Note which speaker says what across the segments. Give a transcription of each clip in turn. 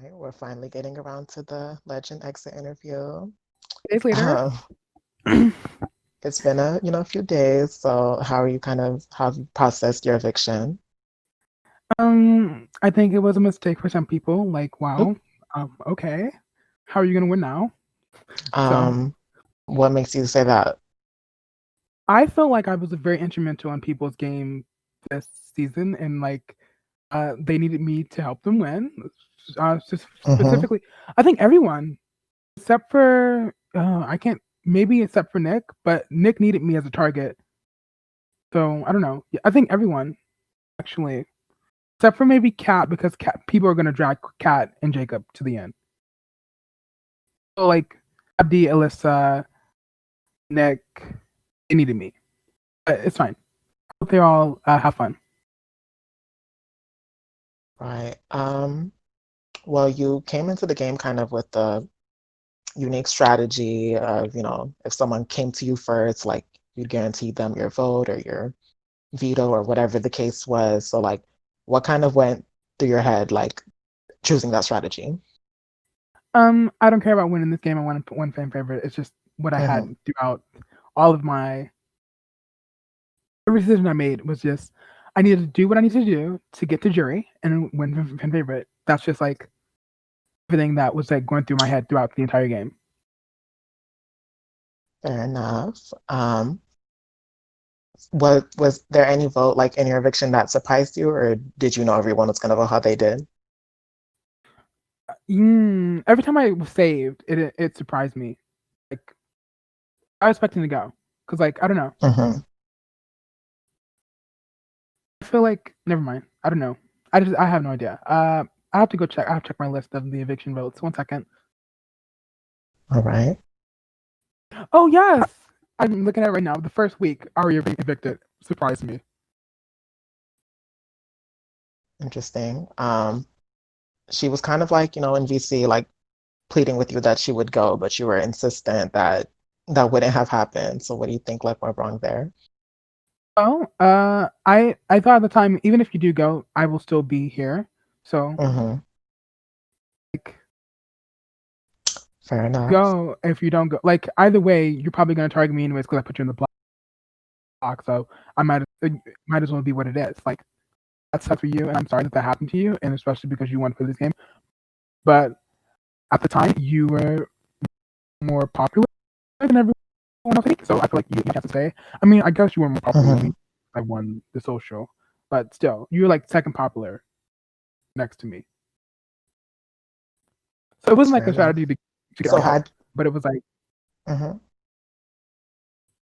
Speaker 1: Right, we're finally getting around to the legend exit interview.
Speaker 2: Days later.
Speaker 1: Um, it's been a few days. So how are you how have you processed your eviction?
Speaker 2: I think it was a mistake for some people. Like,
Speaker 1: Mm.
Speaker 2: wow, okay, how are you gonna win now? So
Speaker 1: Um, what makes you say that?
Speaker 2: I felt like I was very instrumental in people's game this season, and like, they needed me to help them win.
Speaker 1: Mm-hmm.
Speaker 2: Specifically, I think everyone except for I can't maybe except for Nick, but Nick needed me as a target. So I don't know. Yeah, I think everyone actually, except for maybe Cat, because Cat people are gonna drag Cat and Jacob to the end. So like Abdi, Alyssa, Nick, they needed me. But it's fine. Hope they all have fun.
Speaker 1: Right. Well, you came into the game kind of with the unique strategy of, if someone came to you first, like you'd guarantee them your vote or your veto or whatever the case was. So like what kind of went through your head, like choosing that strategy?
Speaker 2: I don't care about winning this game. I want to put one fan favorite. It's just what I
Speaker 1: Mm-hmm.
Speaker 2: had throughout all of my every decision I made was just I needed to do what I needed to do to get to jury and win fan favorite. That's just like everything that was like going through my head throughout the entire game.
Speaker 1: Fair enough. Was there any vote like in your eviction that surprised you, or did you know everyone was gonna vote how they did?
Speaker 2: Every time I was saved, it surprised me. Like I was expecting to go because like I don't know.
Speaker 1: Mm-hmm.
Speaker 2: I feel like never mind. I don't know. I have no idea. I have to go check. I have to check my list of the eviction votes. 1 second.
Speaker 1: All right.
Speaker 2: Oh yes, I'm looking at it right now. The first week, Aria being evicted surprised me.
Speaker 1: Interesting. She was kind of like, in VC, like pleading with you that she would go, but you were insistent that that wouldn't have happened. So what do you think like went wrong there?
Speaker 2: Oh, I thought at the time, even if you do go, I will still be here. So
Speaker 1: Mm-hmm.
Speaker 2: like
Speaker 1: Fair enough.
Speaker 2: go if you don't go. Like either way, you're probably gonna target me anyways because I put you in the block. So I might as well be what it is. Like that sucks for you, and I'm sorry that that happened to you, and especially because you won for this game. But at the time, you were more popular than everyone else. I think. So I feel like you have to say. I mean, I guess you were more popular than me.
Speaker 1: Mm-hmm.
Speaker 2: I won the social, but still, you were like second popular next to me. So it wasn't like
Speaker 1: Fair
Speaker 2: a
Speaker 1: enough.
Speaker 2: strategy to get
Speaker 1: So
Speaker 2: out,
Speaker 1: had
Speaker 2: but it was like
Speaker 1: mhm.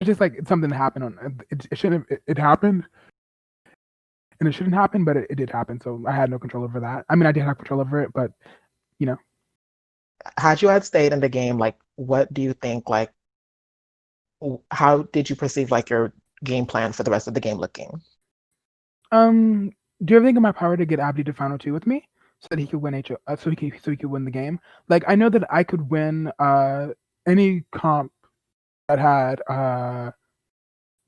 Speaker 2: it's just like it's something that happened on it shouldn't it happened and it shouldn't happen, but it did happen. So I had no control over that. I mean, I did have control over it, but you know,
Speaker 1: Had you had stayed in the game, like what do you think like how did you perceive like your game plan for the rest of the game looking?
Speaker 2: um, do you ever think of my power to get Abdi to final two with me so that he could win so he could win the game? Like I know that I could win any comp that had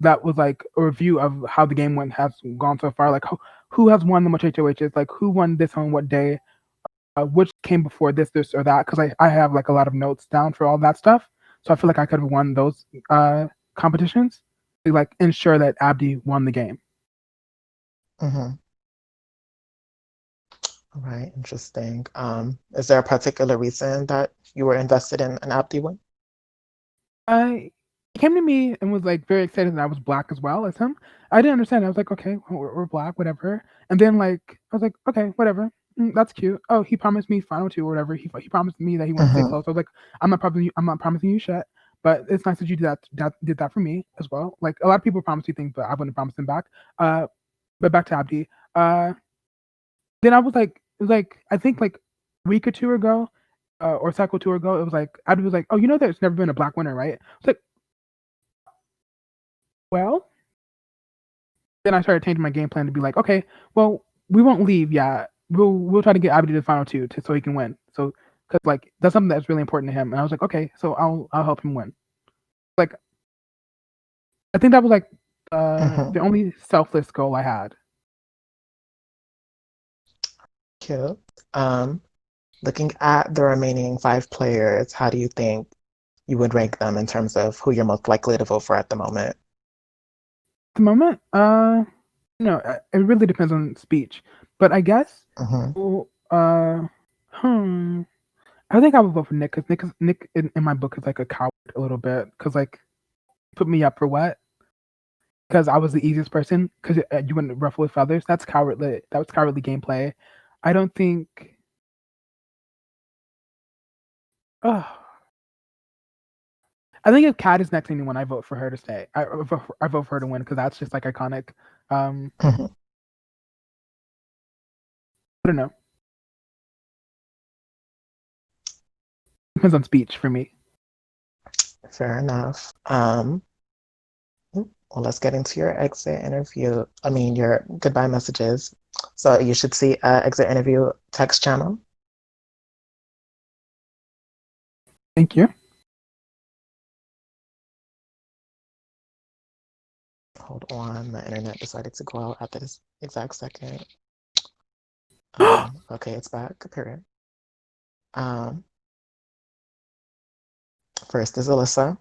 Speaker 2: that was like a review of how the game went has gone so far. Like who has won the most HOHs? Like who won this on what day? Which came before this or that? Because I have like a lot of notes down for all that stuff. So I feel like I could have won those competitions to like ensure that Abdi won the game.
Speaker 1: Mm-hmm. All right, interesting. Is there a particular reason that you were invested in an Abdi win?
Speaker 2: He came to me and was like very excited that I was black as well as him. I didn't understand. I was like, okay, we're black, whatever. And then like I was like, okay, whatever. That's cute. Oh, he promised me final two or whatever. He promised me that he wanted to stay
Speaker 1: Mm-hmm.
Speaker 2: close. I was like, I'm not promising you shit. But it's nice that you did that for me as well. Like a lot of people promise you things, but I wouldn't promise them back. Uh, but back to Abdi. Then I was like, it was like I think like a week or two ago, or cycle two ago, it was like Abdi was like, oh, you know, there's never been a black winner, right? It's like, well, then I started changing my game plan to be like, okay, well, we won't leave. Yeah, we'll try to get Abdi to the final two so he can win. So because like that's something that's really important to him. And I was like, okay, so I'll help him win. Like I think that was like
Speaker 1: Mm-hmm.
Speaker 2: the only selfless goal I had.
Speaker 1: Cute. Um, Looking at the remaining five players, how do you think you would rank them in terms of who you're most likely to vote for at the moment?
Speaker 2: At the moment, it really depends on speech, but I guess,
Speaker 1: Hmm.
Speaker 2: well, hmm, I think I would vote for Nick because Nick in my book is like a coward a little bit because like put me up for what? Because I was the easiest person because you wouldn't ruffle with feathers. That's cowardly. That was cowardly gameplay. I don't think. Oh, I think if Kat is next to anyone, I vote for her to stay. I vote for her to win because that's just like iconic. Um,
Speaker 1: Hmm.
Speaker 2: I don't know. Depends on speech for me.
Speaker 1: Fair enough. Well, let's get into your exit interview. I mean, your goodbye messages. So you should see exit interview text channel.
Speaker 2: Thank you.
Speaker 1: Hold on, the internet decided to go out at this exact second. Okay, it's back. Period. Um, First is Alyssa.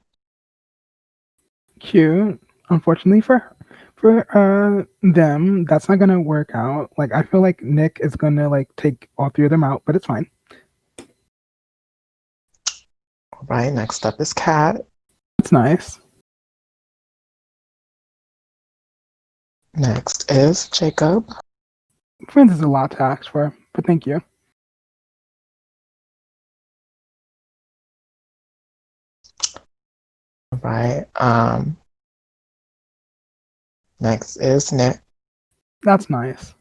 Speaker 2: Cute. Unfortunately for them, that's not gonna work out. Like I feel like Nick is gonna like take all three of them out, but it's fine.
Speaker 1: All right, next up is Kat.
Speaker 2: It's nice.
Speaker 1: Next is Jacob.
Speaker 2: Friends is a lot to ask for, but thank you.
Speaker 1: All right. Next is Nick.
Speaker 2: That's nice.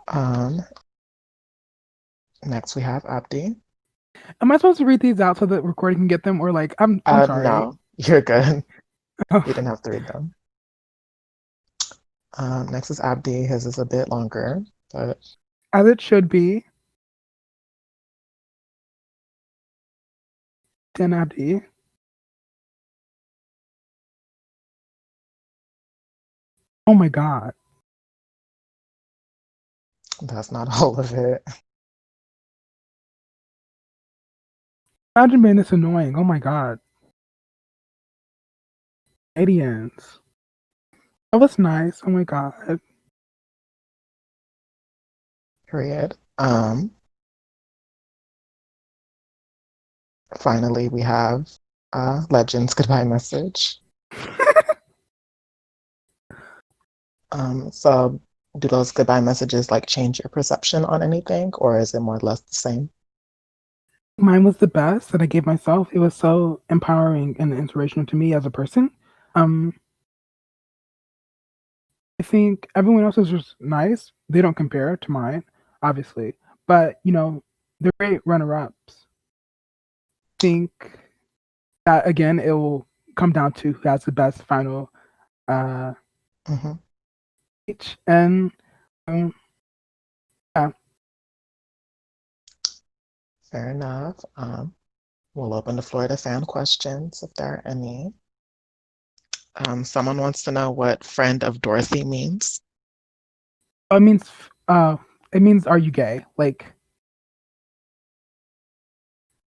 Speaker 1: Um, Next we have Abdi.
Speaker 2: Am I supposed to read these out so that recording can get them, or like I'm sorry.
Speaker 1: No, you're good. You didn't have to read them. Next is Abdi. His is a bit longer, but
Speaker 2: As it should be. Dan Abdi. Oh my god.
Speaker 1: that's not all of it.
Speaker 2: Imagine being this annoying. Oh my god. Canadians. That was nice. Oh my god.
Speaker 1: Period. Finally, we have Legends goodbye message. So do those goodbye messages like change your perception on anything, or is it more or less the same?
Speaker 2: Mine was the best that I gave myself. It was so empowering and inspirational to me as a person. Um, I think everyone else is just nice. They don't compare to mine, obviously, but they're great runner-ups. I think that again, it will come down to who has the best final uh
Speaker 1: Hmm.
Speaker 2: speech, and um, yeah.
Speaker 1: Fair enough. We'll open the floor to fan questions if there are any. Someone wants to know what friend of Dorothy means.
Speaker 2: It means uh, it means are you gay? Like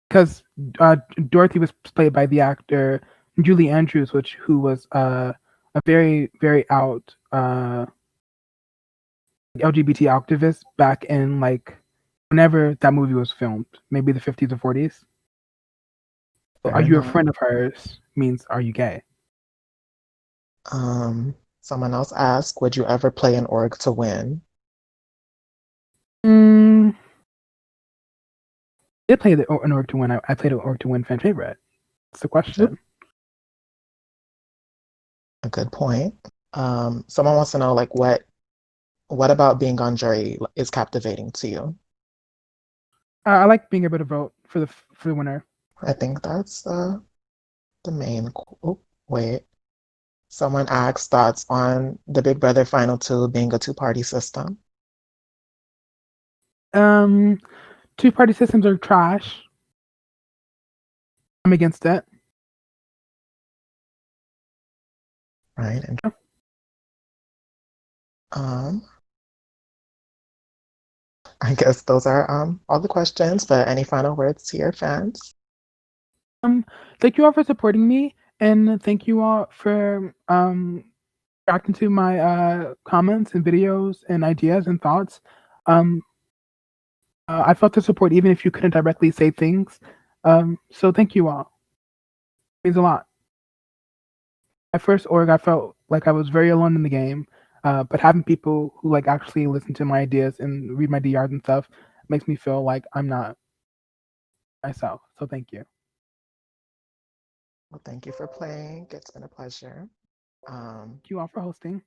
Speaker 2: because Dorothy was played by the actor Julie Andrews, who was a very very out LGBT activist back in like whenever that movie was filmed, maybe the 50s or 40s. So,
Speaker 1: Fair
Speaker 2: are you a
Speaker 1: enough.
Speaker 2: friend of hers? Means are you gay?
Speaker 1: Someone else asked, would you ever play an org to win?
Speaker 2: Mm, I did play in order to win. I played in order to win fan favorite. That's the
Speaker 1: Yep.
Speaker 2: question.
Speaker 1: A good point. Someone wants to know, like, what about being on jury is captivating to you?
Speaker 2: I like being able to vote for the winner.
Speaker 1: I think that's the main. Oh, wait. Someone asked thoughts on the Big Brother Final Two being a two-party system,
Speaker 2: Um, two-party systems are trash. I'm against it.
Speaker 1: right? And um, I guess those are all the questions, but any final words to your fans?
Speaker 2: Um, Thank you all for supporting me, and thank you all for reacting to my comments and videos and ideas and thoughts. Um, I felt the support even if you couldn't directly say things. So thank you all. It means a lot. My first org, I felt like I was very alone in the game, but having people who like actually listen to my ideas and read my DRs and stuff makes me feel like I'm not myself. So thank you.
Speaker 1: Well, thank you for playing. It's been a pleasure. Um,
Speaker 2: Thank you all for hosting.